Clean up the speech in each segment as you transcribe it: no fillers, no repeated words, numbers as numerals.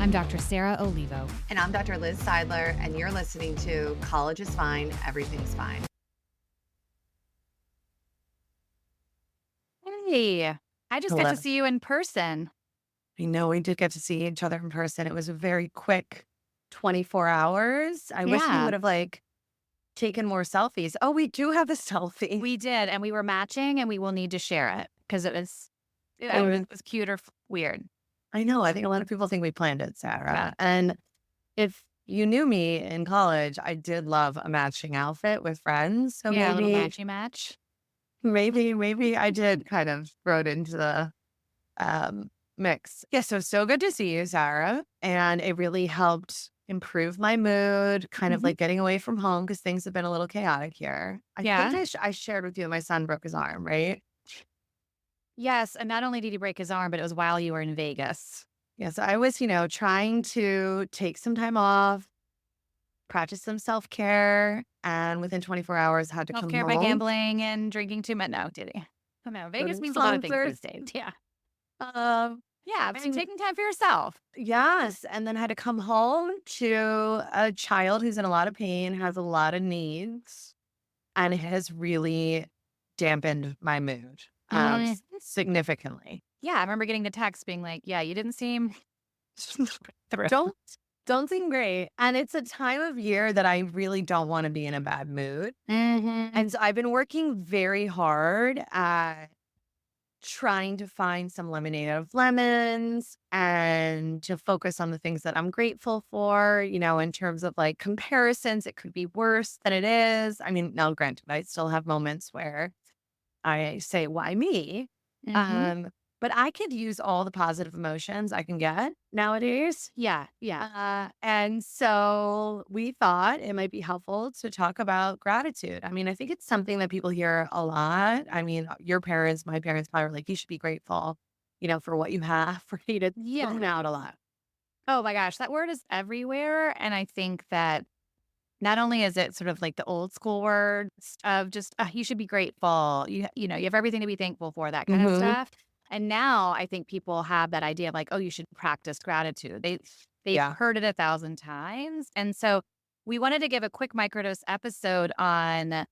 I'm Dr. Sarah Olivo. And I'm Dr. Liz Seidler, and you're listening to College is Fine, Everything's Fine. Hey, I just got Hello. to see you in person. I know we did get to see each other in person. It was a very quick 24 hours. I wish we Yeah. would have taken more selfies. Oh, we do have a selfie. We did, and we were matching, and we will need to share it because it was cute or weird. I know. I think a lot of people think we planned it, Sarah. Yeah. And if you knew me in college, I did love a matching outfit with friends. So Yeah, a little maybe, matchy match. maybe I did kind of throw it into the mix. Yeah. So good to see you, Sarah. And it really helped improve my mood, kind of like getting away from home because things have been a little chaotic here. I Yeah. think I shared with you that my son broke his arm, right? Yes, and not only did he break his arm, but it was while you were in Vegas. Yeah. So I was, trying to take some time off, practice some self-care, and within 24 hours had to come Self-care home. by gambling and drinking too much. No, did he? Oh, no, Vegas to means a lot of things concerts. these days. Yeah. Um, Yeah, I so mean- taking time for yourself. yes. And then had to come home to a child who's in a lot of pain, has a lot of needs, and it has really dampened my mood significantly. Yeah, I remember getting the text being like, yeah, you didn't seem thrilled. Don't seem great. And it's a time of year that I really don't want to be in a bad mood. And so I've been working very hard at trying to find some lemonade out of lemons and to focus on the things that I'm grateful for, in terms of like comparisons. It could be worse than it is. I mean, now granted, I still have moments where I say, why me? But I could use all the positive emotions I can get nowadays. Yeah. And so we thought it might be helpful to talk about gratitude. I mean, I think it's something that people hear a lot. I mean, your parents, my parents probably were like, you should be grateful, for what you have, for you to zone out a lot. Oh my gosh, that word is everywhere. And I think that not only is it sort of like the old school words of just, you should be grateful. You have everything to be thankful for, that kind of stuff. And now I think people have that idea of like, oh, you should practice gratitude. They've heard it 1,000 times. And so we wanted to give a quick microdose episode on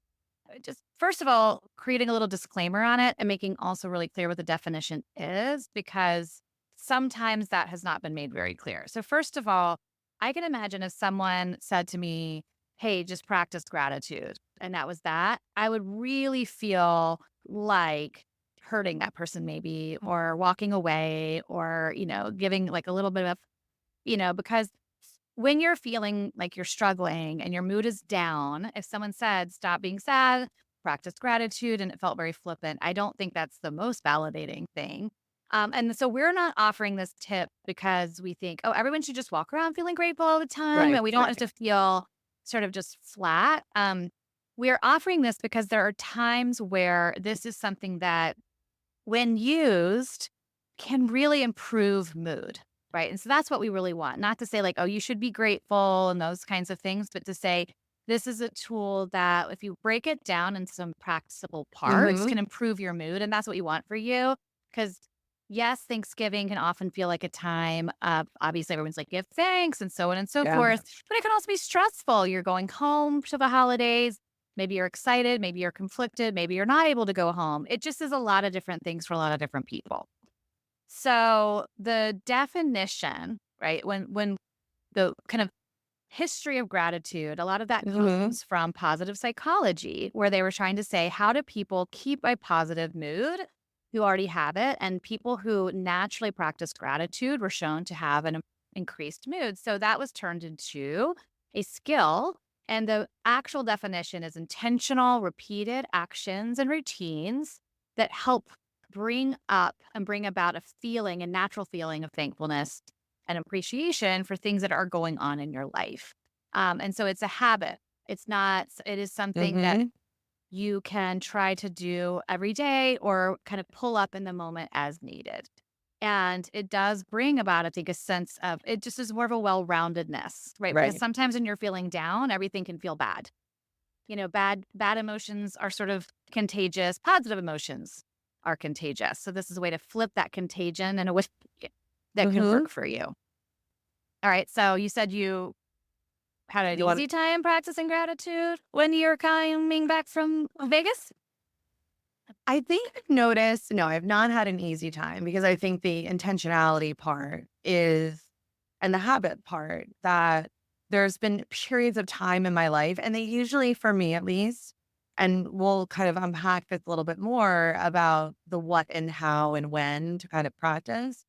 just, first of all, creating a little disclaimer on it and making also really clear what the definition is, because sometimes that has not been made very clear. So first of all, I can imagine if someone said to me, hey, just practice gratitude, and that was that, I would really feel like hurting that person maybe, or walking away, or, giving like a little bit of, because when you're feeling like you're struggling and your mood is down, if someone said, stop being sad, practice gratitude, and it felt very flippant, I don't think that's the most validating thing. And so we're not offering this tip because we think, oh, everyone should just walk around feeling grateful all the time. And we don't want us to feel sort of just flat. We're offering this because there are times where this is something that, when used, can really improve mood, right? And so that's what we really want. Not to say like, oh, you should be grateful and those kinds of things, but to say this is a tool that if you break it down into some practicable parts can improve your mood. And that's what we want for you. Because yes, Thanksgiving can often feel like a time of, obviously everyone's like, give thanks and so on and so forth, but it can also be stressful. You're going home to the holidays. Maybe you're excited, maybe you're conflicted, maybe you're not able to go home. It just is a lot of different things for a lot of different people. So the definition, right, when the kind of history of gratitude, a lot of that comes from positive psychology, where they were trying to say, how do people keep a positive mood who already have it? And people who naturally practice gratitude were shown to have an increased mood. So that was turned into a skill. And the actual definition is intentional, repeated actions and routines that help bring up and bring about a feeling, a natural feeling of thankfulness and appreciation for things that are going on in your life. And so it's a habit. It is something that you can try to do every day or kind of pull up in the moment as needed. And it does bring about, I think, a sense of, it just is more of a well-roundedness, right? Because sometimes when you're feeling down, everything can feel bad. Bad emotions are sort of contagious. Positive emotions are contagious. So this is a way to flip that contagion in a way that can work for you. All right. So you said you had an You want easy time practicing gratitude when you're coming back from Vegas? I think I've noticed no, I've not had an easy time because I think the intentionality part is and the habit part that there's been periods of time in my life, and they usually, for me at least, and we'll kind of unpack this a little bit more about the what and how and when to kind of practice.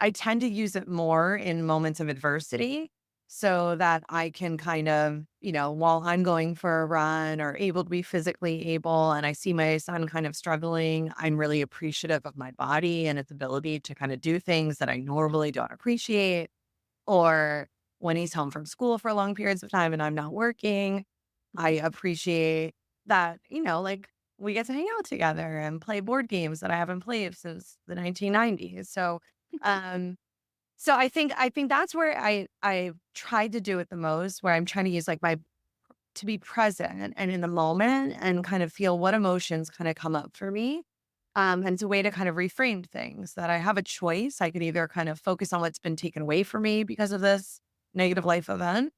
I tend to use it more in moments of adversity so that I can kind of, while I'm going for a run or able to be physically able and I see my son kind of struggling, I'm really appreciative of my body and its ability to kind of do things that I normally don't appreciate. Or when he's home from school for long periods of time and I'm not working, I appreciate that, like we get to hang out together and play board games that I haven't played since the 1990s. Um, so I think that's where I tried to do it the most, where I'm trying to use like my to be present and in the moment and kind of feel what emotions kind of come up for me. And it's a way to kind of reframe things that I have a choice. I could either kind of focus on what's been taken away from me because of this negative life event,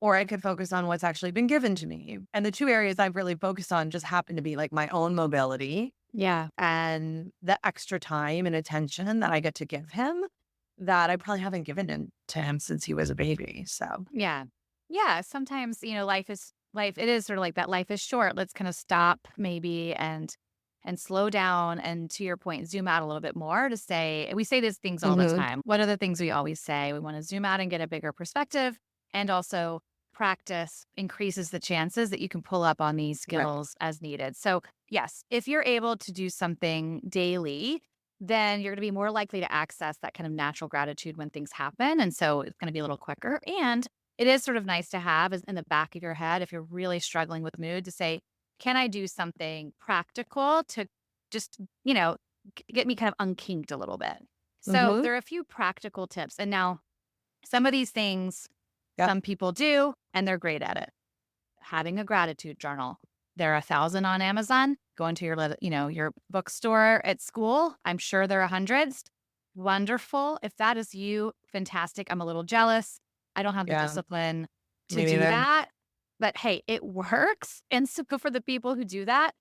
or I could focus on what's actually been given to me. And the two areas I've really focused on just happen to be like my own mobility Yeah. and the extra time and attention that I get to give him that I probably haven't given to him since he was a baby. So, Yeah. Yeah. Sometimes, life. It is sort of like that life is short. Let's kind of stop maybe and slow down. And to your point, zoom out a little bit more to say, and we say these things all the mhm, time. What are the things we always say? We want to zoom out and get a bigger perspective. And also practice increases the chances that you can pull up on these right. skills as needed. So yes, if you're able to do something daily, then you're going to be more likely to access that kind of natural gratitude when things happen. And so it's going to be a little quicker. And it is sort of nice to have is in the back of your head if you're really struggling with mood to say, can I do something practical to just, get me kind of unkinked a little bit? So Mhm. there are a few practical tips. And now some of these things Yep. some people do, and they're great at it. Having a gratitude journal. There are 1,000 on Amazon. Go into your bookstore at school. I'm sure there are hundreds. Wonderful. If that is you, fantastic. I'm a little jealous. I don't have the Yeah. discipline to Me do neither. that. But hey, it works. And so for the people who do that,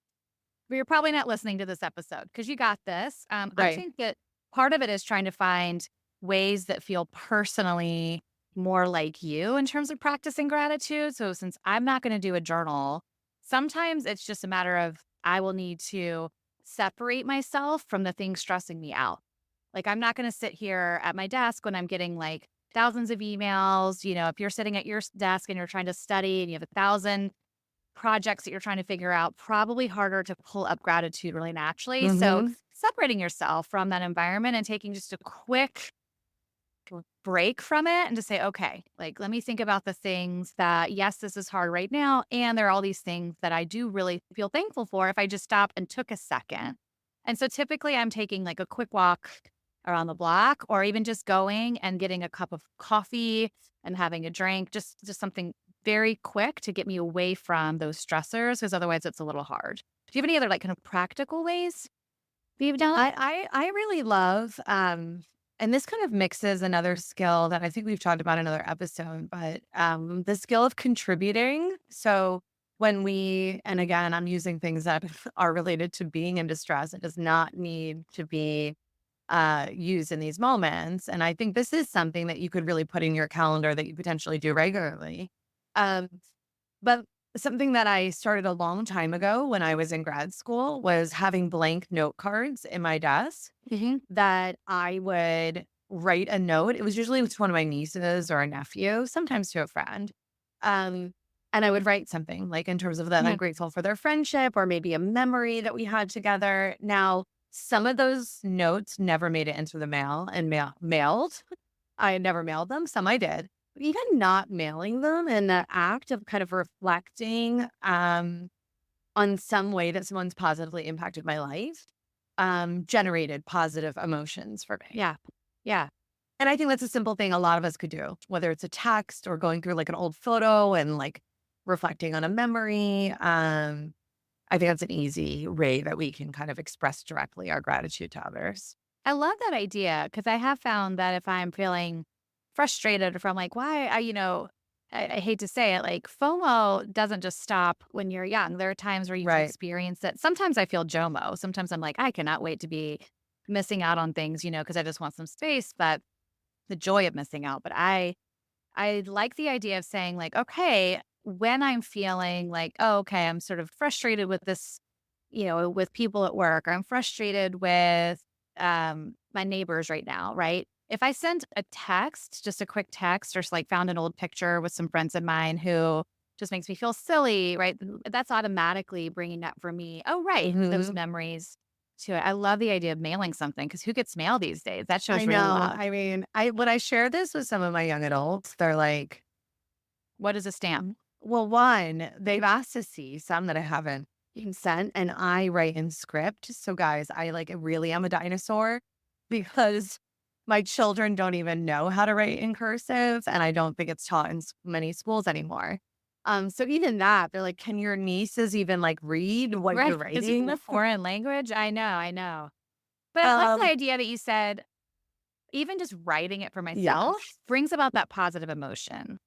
but you're probably not listening to this episode because you got this. I Right. think that part of it is trying to find ways that feel personally more like you in terms of practicing gratitude. So, since I'm not going to do a journal, sometimes it's just a matter of I will need to separate myself from the things stressing me out. Like, I'm not going to sit here at my desk when I'm getting like thousands of emails. If you're sitting at your desk and you're trying to study and you have 1,000 projects that you're trying to figure out, probably harder to pull up gratitude really naturally. So Mhm. separating yourself from that environment and taking just a quick break from it and to say, okay, like, let me think about the things that, yes, this is hard right now. And there are all these things that I do really feel thankful for if I just stop and took a second. And so typically I'm taking like a quick walk around the block or even just going and getting a cup of coffee and having a drink, just something very quick to get me away from those stressors because otherwise it's a little hard. Do you have any other like kind of practical ways that you've done? I really love and this kind of mixes another skill that I think we've talked about in another episode, but the skill of contributing. So when we and again, I'm using things that are related to being in distress. It does not need to be used in these moments. And I think this is something that you could really put in your calendar that you potentially do regularly. Um, but something that I started a long time ago when I was in grad school was having blank note cards in my desk Hmm. that I would write a note. It was usually to one of my nieces or a nephew, sometimes to a friend. Um, and I would write something like in terms of that I'm Yeah. grateful for their friendship or maybe a memory that we had together. Now, some of those notes never made it into the mail and mailed. I had never mailed them. Some I did. But even not mailing them and the act of kind of reflecting on some way that someone's positively impacted my life generated positive emotions for me. Yeah. Yeah. And I think that's a simple thing a lot of us could do, whether it's a text or going through like an old photo and like reflecting on a memory. I think that's an easy way that we can kind of express directly our gratitude to others. I love that idea because I have found that if I'm feeling frustrated, or if I'm like, why, I hate to say it, like FOMO doesn't just stop when you're young. There are times where you can Right. experience it. Sometimes I feel JOMO. Sometimes I'm like, I cannot wait to be missing out on things, because I just want some space, but the joy of missing out. But I like the idea of saying like, okay, when I'm feeling like, oh, okay, I'm sort of frustrated with this, with people at work, or I'm frustrated with my neighbors right now, right? If I send a text, just a quick text, or just like found an old picture with some friends of mine who just makes me feel silly, right? That's automatically bringing up for me, oh, right, those Mhm. memories to it. I love the idea of mailing something because who gets mail these days? That I shows real know. love. I mean, when I share this with some of my young adults, they're like, What is a stamp? well, one, they've asked to see some that I haven't even sent, and I write in script. So, guys, I like really am a dinosaur because my children don't even know how to write in cursive, and I don't think it's taught in many schools anymore. So even that, they're like, "Can your nieces even like read what you're Right, because it's writing?" a foreign language. I know, I know. But I like the Um, idea that you said, even just writing it for myself yes, brings about that positive emotion,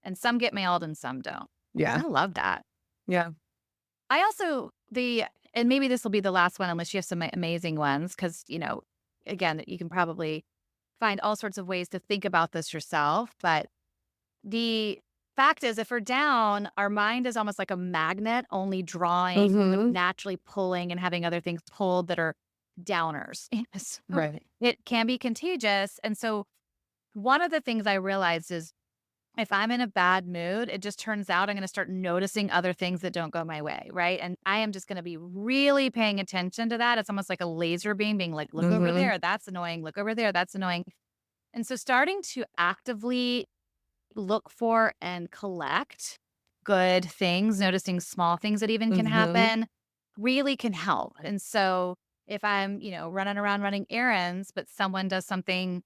and some get mailed and some don't. yeah, I love that. yeah. I also and maybe this will be the last one unless you have some amazing ones, because, again, you can probably find all sorts of ways to think about this yourself, but the fact is, if we're down, our mind is almost like a magnet, only drawing, kind of Hmm. naturally pulling and having other things pulled that are downers. So Right. it can be contagious. And so one of the things I realized is if I'm in a bad mood, it just turns out I'm going to start noticing other things that don't go my way. Right. And I am just going to be really paying attention to that. It's almost like a laser beam being like, look over Hmm. there. That's annoying. Look over there. That's annoying. And so starting to actively look for and collect good things, noticing small things that even can Hmm. happen really can help. And so if I'm, running around running errands, but someone does something,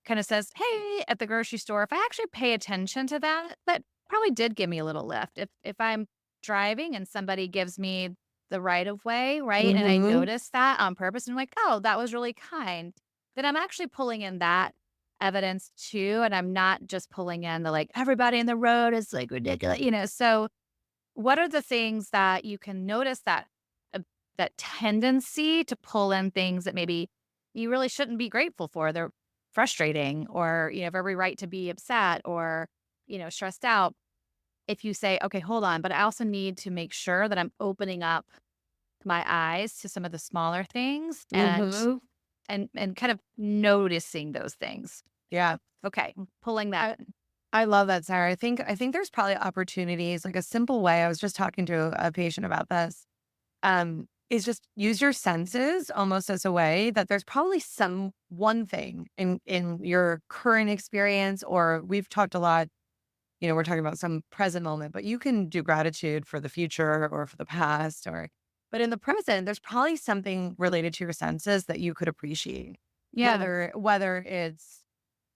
kind of says, "Hey," at the grocery store, if I actually pay attention to that, that probably did give me a little lift. If I'm driving and somebody gives me the right of way, right? And I Hmm. notice that on purpose and I'm like, "Oh, that was really kind." Then I'm actually pulling in that evidence too. And I'm not just pulling in the like, everybody in the road is like ridiculous. So what are the things that you can notice uh, that tendency to pull in things that maybe you really shouldn't be grateful for? They're frustrating, or you have every right to be upset or stressed out. If you say, okay, hold on, but I also need to make sure that I'm opening up my eyes to some of the smaller things Hmm. and kind of noticing those things. Yeah. Okay, pulling that I in. I love that, Sarah. I think there's probably opportunities, like a simple way. I was just talking to a patient about this. Is just use your senses almost as a way that there's probably some one thing in your current experience, or we've talked a lot, we're talking about some present moment, but you can do gratitude for the future or for the past, or but in the present, there's probably something related to your senses that you could appreciate. Yeah. Whether it's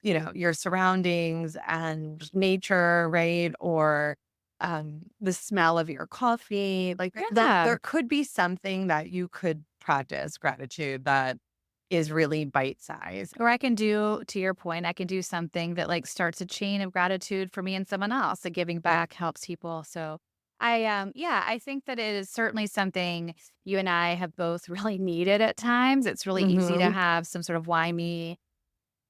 your surroundings and nature, right? Or the smell of your coffee, like that, Yeah. there could be something that you could practice gratitude that is really bite sized. Or I can do, to your point, I can do something that like starts a chain of gratitude for me and someone else. That giving back helps people. So yeah, I think that it is certainly something you and I have both really needed at times. It's really easy to Hmm. have some sort of why me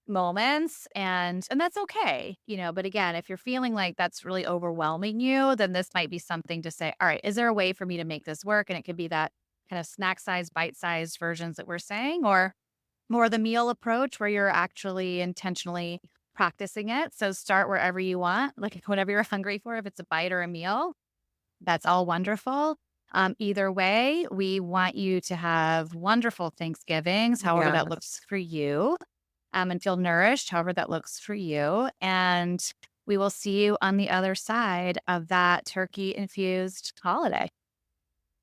moments, and that's okay, but again, if you're feeling like that's really overwhelming you, then this might be something to say, all right, is there a way for me to make this work? And it could be that kind of snack size, bite sized versions that we're saying, or more the meal approach where you're actually intentionally practicing it. So start wherever you want, like whatever you're hungry for, if it's a bite or a meal, that's all wonderful. Either way, we want you to have wonderful Thanksgivings, however Yeah. that looks for you, and feel nourished, however that looks for you. And we will see you on the other side of that turkey infused holiday.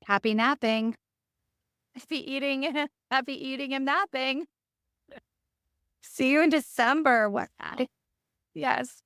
Happy napping. Happy eating. Happy eating and napping. See you in December. What? Yes.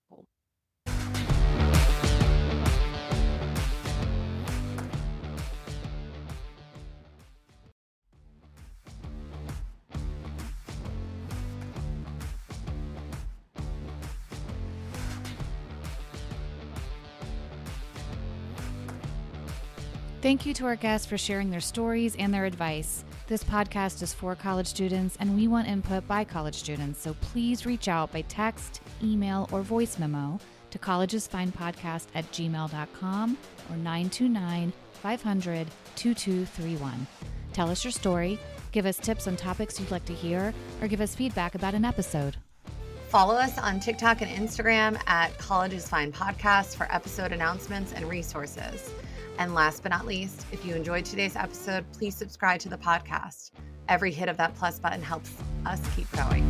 Thank you to our guests for sharing their stories and their advice. This podcast is for college students, and we want input by college students, so please reach out by text, email, or voice memo to collegesfinepodcast@gmail.com or 929-500-2231. Tell us your story, give us tips on topics you'd like to hear, or give us feedback about an episode. Follow us on TikTok and Instagram at College is Fine Podcast for episode announcements and resources. And last but not least, if you enjoyed today's episode, please subscribe to the podcast. Every hit of that plus button helps us keep going.